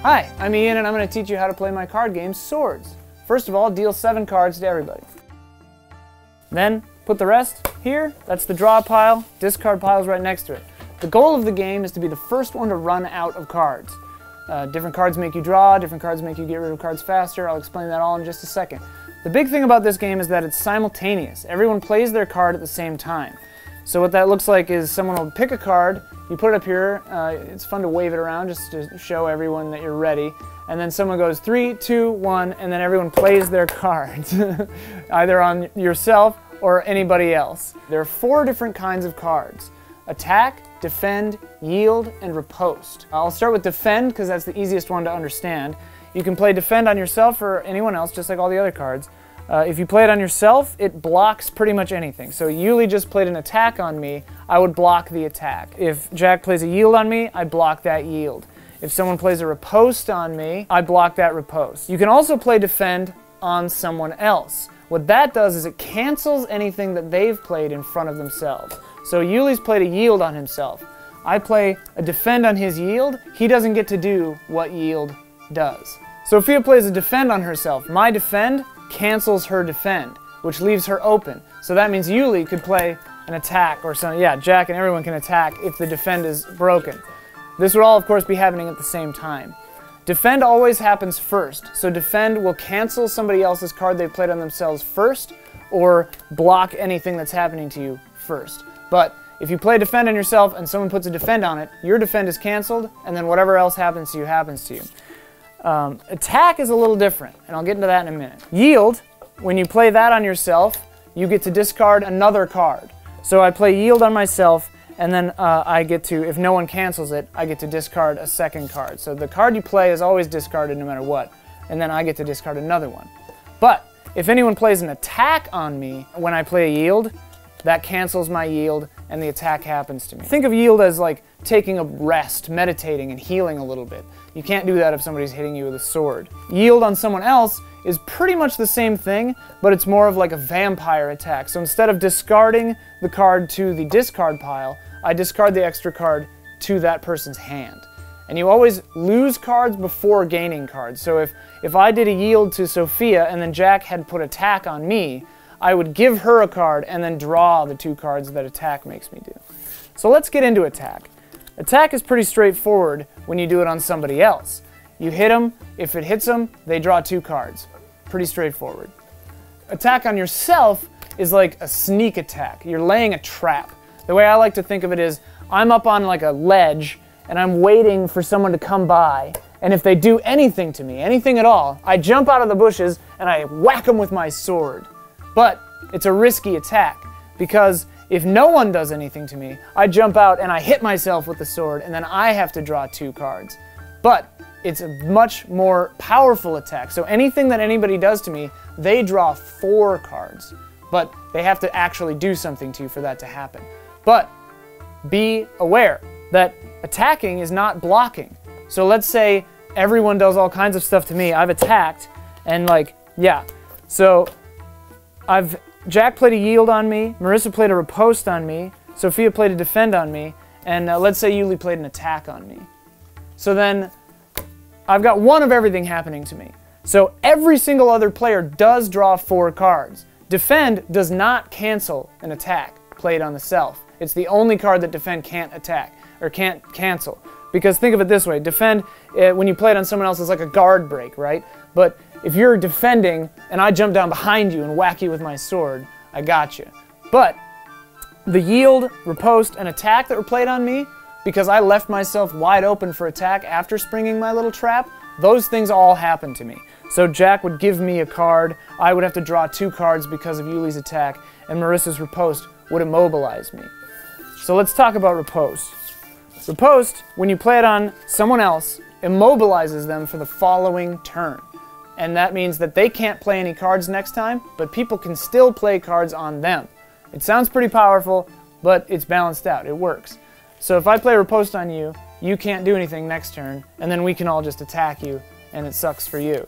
Hi, I'm Ian and I'm going to teach you how to play my card game, Swords. First of all, deal 7 cards to everybody. Then, put the rest here. That's the draw pile. Discard pile's right next to it. The goal of the game is to be the first one to run out of cards. Different cards make you draw, different cards make you get rid of cards faster. I'll explain that all in just a second. The big thing about this game is that it's simultaneous. Everyone plays their card at the same time. So what that looks like is someone will pick a card, you put it up here, it's fun to wave it around just to show everyone that you're ready, and then someone goes 3, 2, 1, and then everyone plays their cards, either on yourself or anybody else. There are 4 different kinds of cards: attack, defend, yield, and riposte. I'll start with defend because that's the easiest one to understand. You can play defend on yourself or anyone else, just like all the other cards. If you play it on yourself, it blocks pretty much anything. So Yuli just played an attack on me, I would block the attack. If Jack plays a yield on me, I block that yield. If someone plays a riposte on me, I block that riposte. You can also play defend on someone else. What that does is it cancels anything that they've played in front of themselves. So Yuli's played a yield on himself. I play a defend on his yield, he doesn't get to do what yield does. Sophia plays a defend on herself. My defend cancels her defend, which leaves her open. So that means Yuli could play an attack or something. Yeah, Jack and everyone can attack if the defend is broken. This would all, of course, be happening at the same time. Defend always happens first. So defend will cancel somebody else's card they played on themselves first, or block anything that's happening to you first. But if you play defend on yourself and someone puts a defend on it, your defend is canceled, and then whatever else happens to you happens to you. Attack is a little different, and I'll get into that in a minute. Yield, when you play that on yourself, you get to discard another card. So I play yield on myself, and then I get to, if no one cancels it, I get to discard a second card. So the card you play is always discarded no matter what, and then I get to discard another one. But if anyone plays an attack on me when I play a yield, that cancels my yield, and the attack happens to me. Think of yield as like taking a rest, meditating, and healing a little bit. You can't do that if somebody's hitting you with a sword. Yield on someone else is pretty much the same thing, but it's more of like a vampire attack. So instead of discarding the card to the discard pile, I discard the extra card to that person's hand. And you always lose cards before gaining cards. So if I did a yield to Sophia and then Jack had put attack on me, I would give her a card and then draw the 2 cards that attack makes me do. So let's get into attack. Attack is pretty straightforward when you do it on somebody else. You hit them, if it hits them, they draw 2 cards. Pretty straightforward. Attack on yourself is like a sneak attack. You're laying a trap. The way I like to think of it is, I'm up on like a ledge and I'm waiting for someone to come by, and if they do anything to me, anything at all, I jump out of the bushes and I whack them with my sword. But it's a risky attack, because if no one does anything to me, I jump out and I hit myself with the sword, and then I have to draw 2 cards. But it's a much more powerful attack, so anything that anybody does to me, they draw 4 cards. But they have to actually do something to you for that to happen. But be aware that attacking is not blocking. So let's say everyone does all kinds of stuff to me, I've attacked, and like, yeah. So Jack played a yield on me, Marissa played a riposte on me, Sophia played a defend on me, and let's say Yuli played an attack on me. So then I've got one of everything happening to me. So every single other player does draw 4 cards. Defend does not cancel an attack played on the self. It's the only card that defend can't attack, or can't cancel. Because think of it this way, defend, when you play it on someone else, is like a guard break, right? But if you're defending and I jump down behind you and whack you with my sword, I got you. But the yield, riposte, and attack that were played on me, because I left myself wide open for attack after springing my little trap, those things all happened to me. So Jack would give me a card, I would have to draw 2 cards because of Yuli's attack, and Marissa's riposte would immobilize me. So let's talk about riposte. Riposte, when you play it on someone else, immobilizes them for the following turn. And that means that they can't play any cards next time, but people can still play cards on them. It sounds pretty powerful, but it's balanced out. It works. So if I play riposte on you, you can't do anything next turn, and then we can all just attack you, and it sucks for you.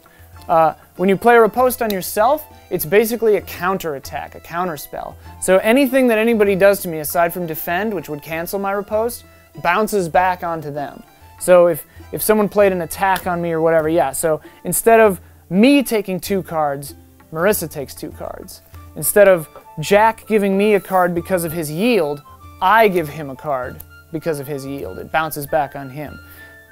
When you play a riposte on yourself, it's basically a counter-attack, a counter-spell. So anything that anybody does to me aside from defend, which would cancel my riposte, bounces back onto them. So if someone played an attack on me or whatever, yeah. So instead of me taking 2 cards, Marissa takes 2 cards. Instead of Jack giving me a card because of his yield, I give him a card because of his yield. It bounces back on him.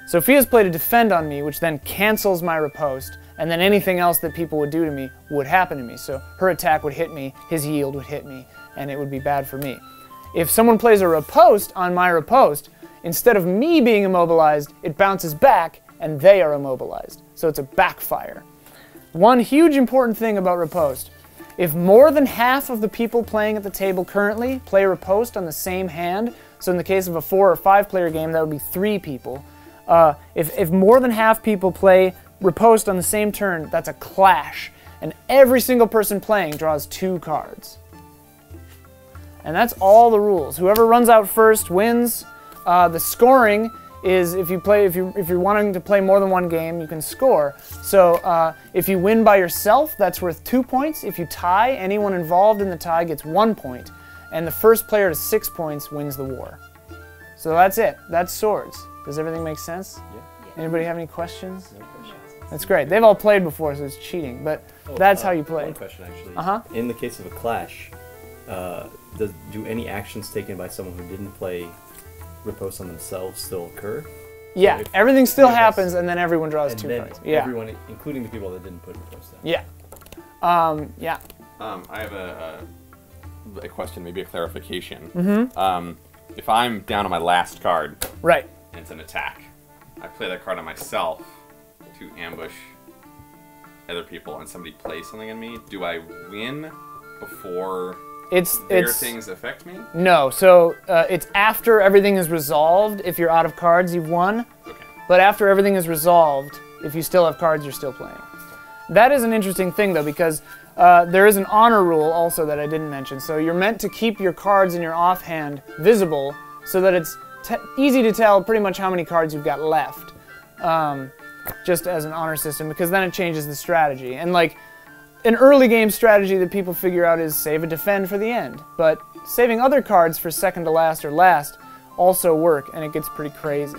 Sophia's played a defend on me, which then cancels my riposte, and then anything else that people would do to me would happen to me. So her attack would hit me, his yield would hit me, and it would be bad for me. If someone plays a riposte on my riposte, instead of me being immobilized, it bounces back, and they are immobilized. So it's a backfire. One huge important thing about riposte: if more than half of the people playing at the table currently play riposte on the same hand, so in the case of a 4 or 5 player game, that would be 3 people. If more than half people play riposte on the same turn, that's a clash, and every single person playing draws 2 cards. And that's all the rules. Whoever runs out first wins. The scoring is if you're wanting to play more than 1 game, you can score. So if you win by yourself, that's worth 2 points. If you tie, anyone involved in the tie gets 1 point, and the first player to 6 points wins the war. So that's it. That's Swords. Does everything make sense? Yeah. Anybody have any questions? No questions. That's great. They've all played before, so it's cheating, but that's how you play. One question, actually. In the case of a clash, do any actions taken by someone who didn't play riposte on themselves still occur? Yeah, so everything still happens, and then everyone draws 2 cards. Yeah. Everyone, including the people that didn't put riposte down. Yeah. Yeah. I have a question, maybe a clarification. Mm-hmm. If I'm down on my last card, right, and it's an attack, I play that card on myself to ambush other people, and somebody plays something on me. Do I win before their things affect me? No. So it's after everything is resolved. If you're out of cards, you've won. Okay. But after everything is resolved, if you still have cards, you're still playing. That is an interesting thing, though, because there is an honor rule also that I didn't mention. So you're meant to keep your cards in your offhand visible so that it's easy to tell pretty much how many cards you've got left, just as an honor system, because then it changes the strategy. And like an early game strategy that people figure out is save a defend for the end. But saving other cards for second to last or last also work, and it gets pretty crazy.